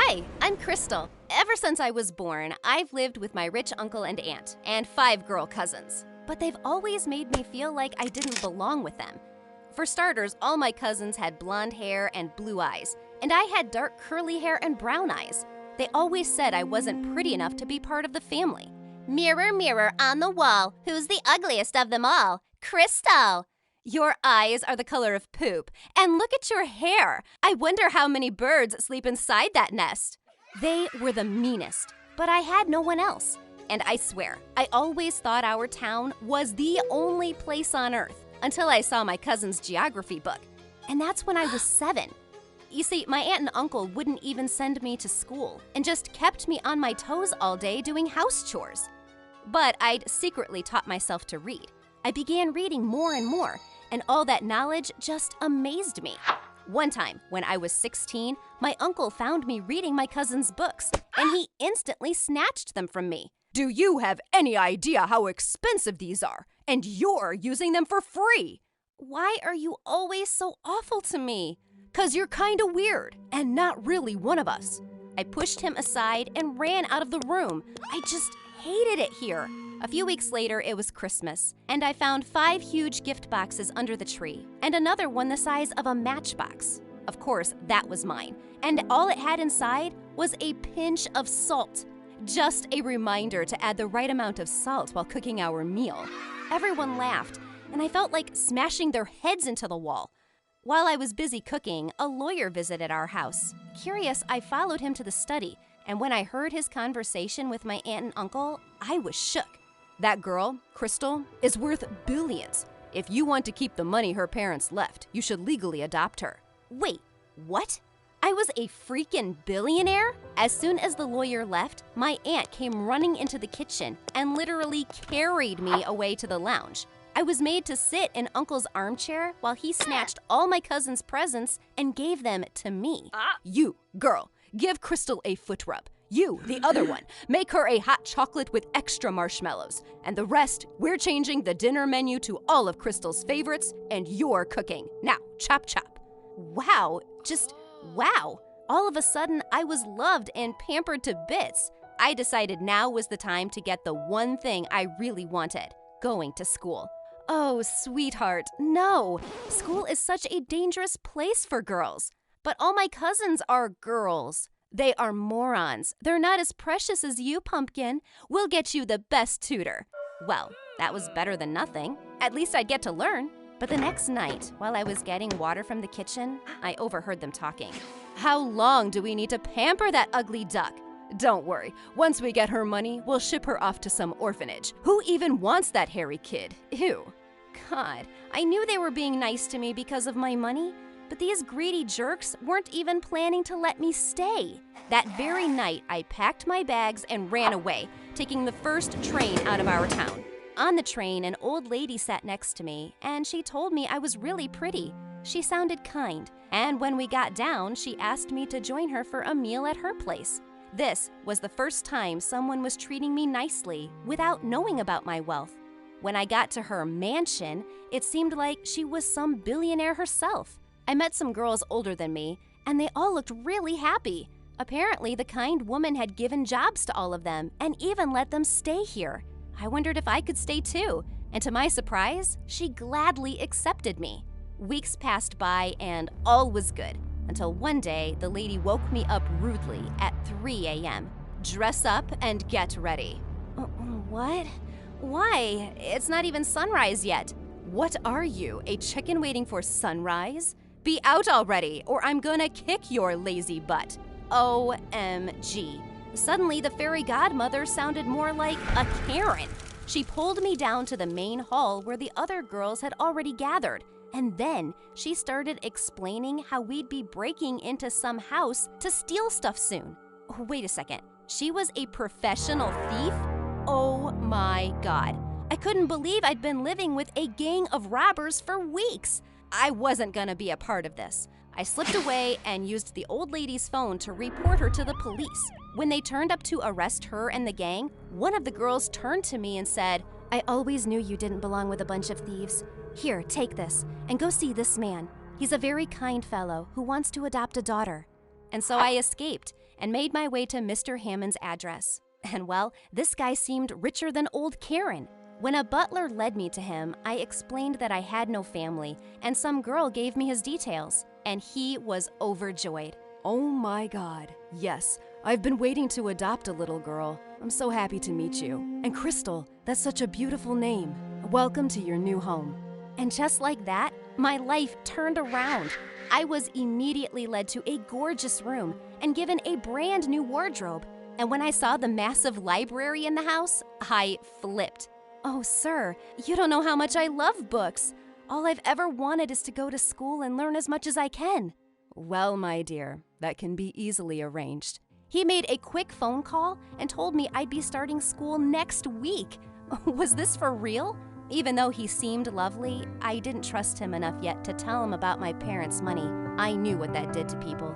Hi, I'm Crystal. Ever since I was born, I've lived with my rich uncle and aunt, and 5 girl cousins. But they've always made me feel like I didn't belong with them. For starters, all my cousins had blonde hair and blue eyes, and I had dark curly hair and brown eyes. They always said I wasn't pretty enough to be part of the family. Mirror, mirror on the wall, who's the ugliest of them all? Crystal! Your eyes are the color of poop, and look at your hair. I wonder how many birds sleep inside that nest. They were the meanest, but I had no one else. And I swear, I always thought our town was the only place on earth until I saw my cousin's geography book. And that's when I was 7. You see, my aunt and uncle wouldn't even send me to school and just kept me on my toes all day doing house chores. But I'd secretly taught myself to read. I began reading more and more, and all that knowledge just amazed me. One time, when I was 16, my uncle found me reading my cousin's books, and he instantly snatched them from me. Do you have any idea how expensive these are? And you're using them for free. Why are you always so awful to me? 'Cause you're kinda weird, and not really one of us. I pushed him aside and ran out of the room. I just hated it here. A few weeks later, it was Christmas, and I found 5 huge gift boxes under the tree, and another one the size of a matchbox. Of course, that was mine, and all it had inside was a pinch of salt. Just a reminder to add the right amount of salt while cooking our meal. Everyone laughed, and I felt like smashing their heads into the wall. While I was busy cooking, a lawyer visited our house. Curious, I followed him to the study, and when I heard his conversation with my aunt and uncle, I was shook. That girl, Crystal, is worth billions. If you want to keep the money her parents left, you should legally adopt her. Wait, what? I was a freaking billionaire? As soon as the lawyer left, my aunt came running into the kitchen and literally carried me away to the lounge. I was made to sit in Uncle's armchair while he snatched all my cousin's presents and gave them to me. You, girl, give Crystal a foot rub. You, the other one, make her a hot chocolate with extra marshmallows. And the rest, we're changing the dinner menu to all of Crystal's favorites, and you're cooking. Now, chop chop. Wow, just wow. All of a sudden, I was loved and pampered to bits. I decided now was the time to get the one thing I really wanted, going to school. Oh, sweetheart, no. School is such a dangerous place for girls. But all my cousins are girls. They are morons. They're not as precious as you, Pumpkin. We'll get you the best tutor. Well, that was better than nothing. At least I'd get to learn. But the next night, while I was getting water from the kitchen, I overheard them talking. How long do we need to pamper that ugly duck? Don't worry. Once we get her money, we'll ship her off to some orphanage. Who even wants that hairy kid? Ew. God, I knew they were being nice to me because of my money. But these greedy jerks weren't even planning to let me stay. That very night, I packed my bags and ran away, taking the first train out of our town. On the train, an old lady sat next to me, and she told me I was really pretty. She sounded kind, and when we got down, she asked me to join her for a meal at her place. This was the first time someone was treating me nicely without knowing about my wealth. When I got to her mansion, it seemed like she was some billionaire herself. I met some girls older than me, and they all looked really happy. Apparently, the kind woman had given jobs to all of them and even let them stay here. I wondered if I could stay too, and to my surprise, she gladly accepted me. Weeks passed by, and all was good, until one day, the lady woke me up rudely at 3 a.m. Dress up and get ready. What? Why? It's not even sunrise yet. What are you, a chicken waiting for sunrise? Be out already, or I'm gonna kick your lazy butt. OMG. Suddenly, the fairy godmother sounded more like a Karen. She pulled me down to the main hall where the other girls had already gathered, and then she started explaining how we'd be breaking into some house to steal stuff soon. Wait a second, she was a professional thief? Oh my God. I couldn't believe I'd been living with a gang of robbers for weeks. I wasn't gonna be a part of this. I slipped away and used the old lady's phone to report her to the police. When they turned up to arrest her and the gang, one of the girls turned to me and said, I always knew you didn't belong with a bunch of thieves. Here, take this, and go see this man. He's a very kind fellow who wants to adopt a daughter. And so I escaped, and made my way to Mr. Hammond's address. And well, this guy seemed richer than old Karen. When a butler led me to him, I explained that I had no family, and some girl gave me his details, and he was overjoyed. Oh my God, yes, I've been waiting to adopt a little girl. I'm so happy to meet you. And Crystal, that's such a beautiful name. Welcome to your new home. And just like that, my life turned around. I was immediately led to a gorgeous room and given a brand new wardrobe. And when I saw the massive library in the house, I flipped. Oh, sir, you don't know how much I love books. All I've ever wanted is to go to school and learn as much as I can. Well, my dear, that can be easily arranged. He made a quick phone call and told me I'd be starting school next week. Was this for real? Even though he seemed lovely, I didn't trust him enough yet to tell him about my parents' money. I knew what that did to people.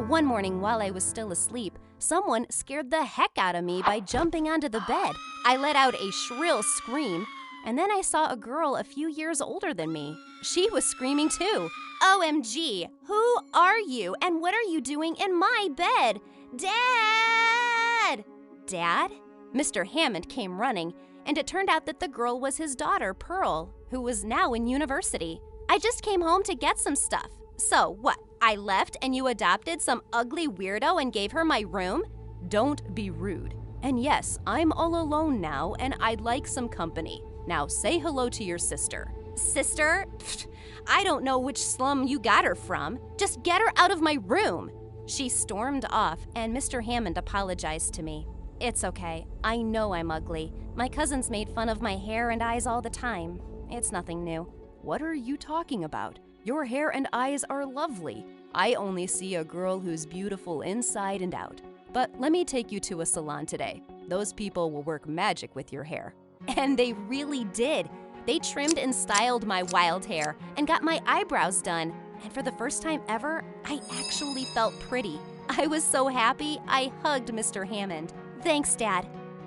One morning while I was still asleep, someone scared the heck out of me by jumping onto the bed. I let out a shrill scream, and then I saw a girl a few years older than me. She was screaming too. OMG, who are you and what are you doing in my bed? Dad! Dad? Mr. Hammond came running, and it turned out that the girl was his daughter, Pearl, who was now in university. I just came home to get some stuff. So what, I left and you adopted some ugly weirdo and gave her my room? Don't be rude. And yes, I'm all alone now and I'd like some company. Now say hello to your sister. Sister? Pfft, I don't know which slum you got her from. Just get her out of my room. She stormed off and Mr. Hammond apologized to me. It's okay. I know I'm ugly. My cousins made fun of my hair and eyes all the time. It's nothing new. What are you talking about? Your hair and eyes are lovely. I only see a girl who's beautiful inside and out. But let me take you to a salon today. Those people will work magic with your hair. And they really did. They trimmed and styled my wild hair and got my eyebrows done. And for the first time ever, I actually felt pretty. I was so happy, I hugged Mr. Hammond. Thanks, Dad.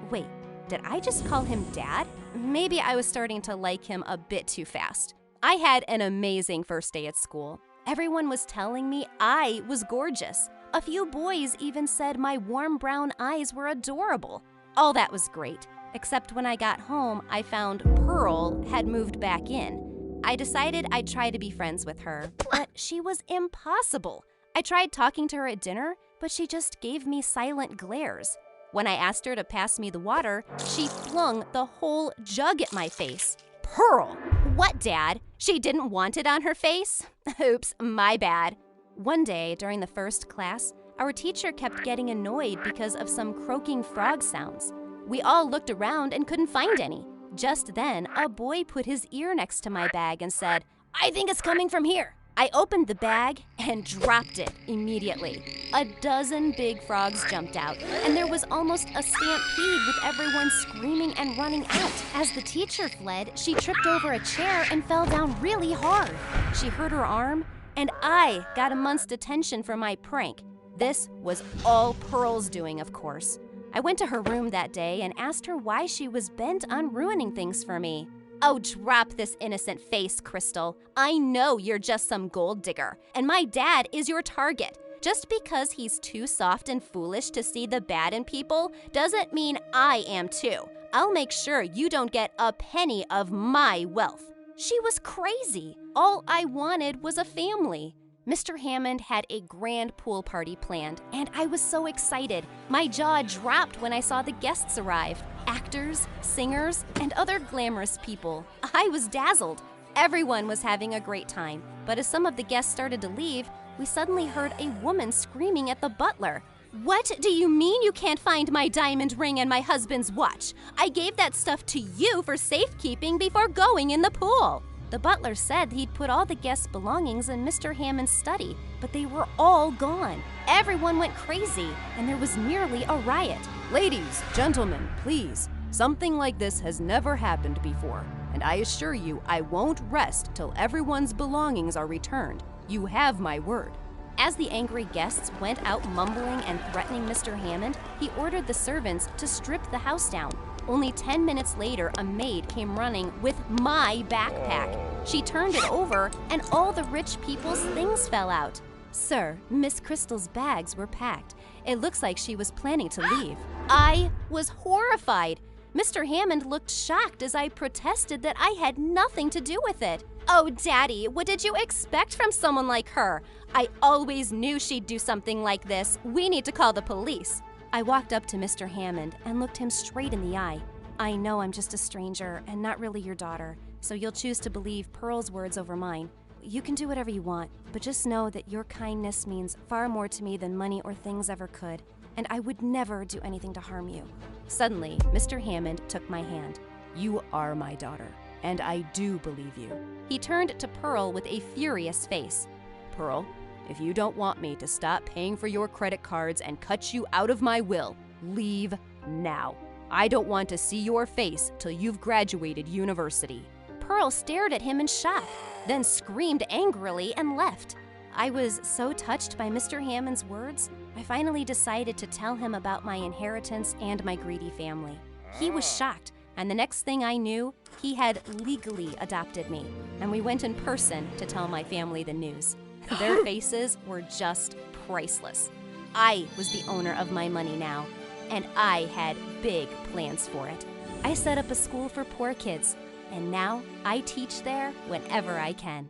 Wait, did I just call him Dad? Maybe I was starting to like him a bit too fast. I had an amazing first day at school. Everyone was telling me I was gorgeous. A few boys even said my warm brown eyes were adorable. All that was great, except when I got home, I found Pearl had moved back in. I decided I'd try to be friends with her, but she was impossible. I tried talking to her at dinner, but she just gave me silent glares. When I asked her to pass me the water, she flung the whole jug at my face. Pearl! What, Dad? She didn't want it on her face? Oops, my bad. One day during the first class, our teacher kept getting annoyed because of some croaking frog sounds. We all looked around and couldn't find any. Just then, a boy put his ear next to my bag and said, "I think it's coming from here." I opened the bag and dropped it immediately. A dozen big frogs jumped out, and there was almost a stampede with everyone screaming and running out. As the teacher fled, she tripped over a chair and fell down really hard. She hurt her arm, and I got a month's detention for my prank. This was all Pearl's doing, of course. I went to her room that day and asked her why she was bent on ruining things for me. Oh, drop this innocent face, Crystal. I know you're just some gold digger, and my dad is your target. Just because he's too soft and foolish to see the bad in people doesn't mean I am too. I'll make sure you don't get a penny of my wealth. She was crazy. All I wanted was a family. Mr. Hammond had a grand pool party planned, and I was so excited. My jaw dropped when I saw the guests arrive. Actors, singers, and other glamorous people. I was dazzled. Everyone was having a great time, but as some of the guests started to leave, we suddenly heard a woman screaming at the butler. "What do you mean you can't find my diamond ring and my husband's watch? I gave that stuff to you for safekeeping before going in the pool." The butler said he'd put all the guests' belongings in Mr. Hammond's study, but they were all gone. Everyone went crazy, and there was nearly a riot. Ladies, gentlemen, please. Something like this has never happened before, and I assure you I won't rest till everyone's belongings are returned. You have my word. As the angry guests went out mumbling and threatening Mr. Hammond, he ordered the servants to strip the house down. Only 10 minutes later, a maid came running with my backpack. She turned it over, and all the rich people's things fell out. Sir, Miss Crystal's bags were packed. It looks like she was planning to leave. I was horrified. Mr. Hammond looked shocked as I protested that I had nothing to do with it. Oh, Daddy, what did you expect from someone like her? I always knew she'd do something like this. We need to call the police. I walked up to Mr. Hammond and looked him straight in the eye. I know I'm just a stranger and not really your daughter, so you'll choose to believe Pearl's words over mine. You can do whatever you want, but just know that your kindness means far more to me than money or things ever could, and I would never do anything to harm you. Suddenly, Mr. Hammond took my hand. You are my daughter, and I do believe you. He turned to Pearl with a furious face. Pearl, if you don't want me to stop paying for your credit cards and cut you out of my will, leave now. I don't want to see your face till you've graduated university. Pearl stared at him in shock, then screamed angrily and left. I was so touched by Mr. Hammond's words, I finally decided to tell him about my inheritance and my greedy family. He was shocked, and the next thing I knew, he had legally adopted me, and we went in person to tell my family the news. Their faces were just priceless. I was the owner of my money now, and I had big plans for it. I set up a school for poor kids, and now I teach there whenever I can.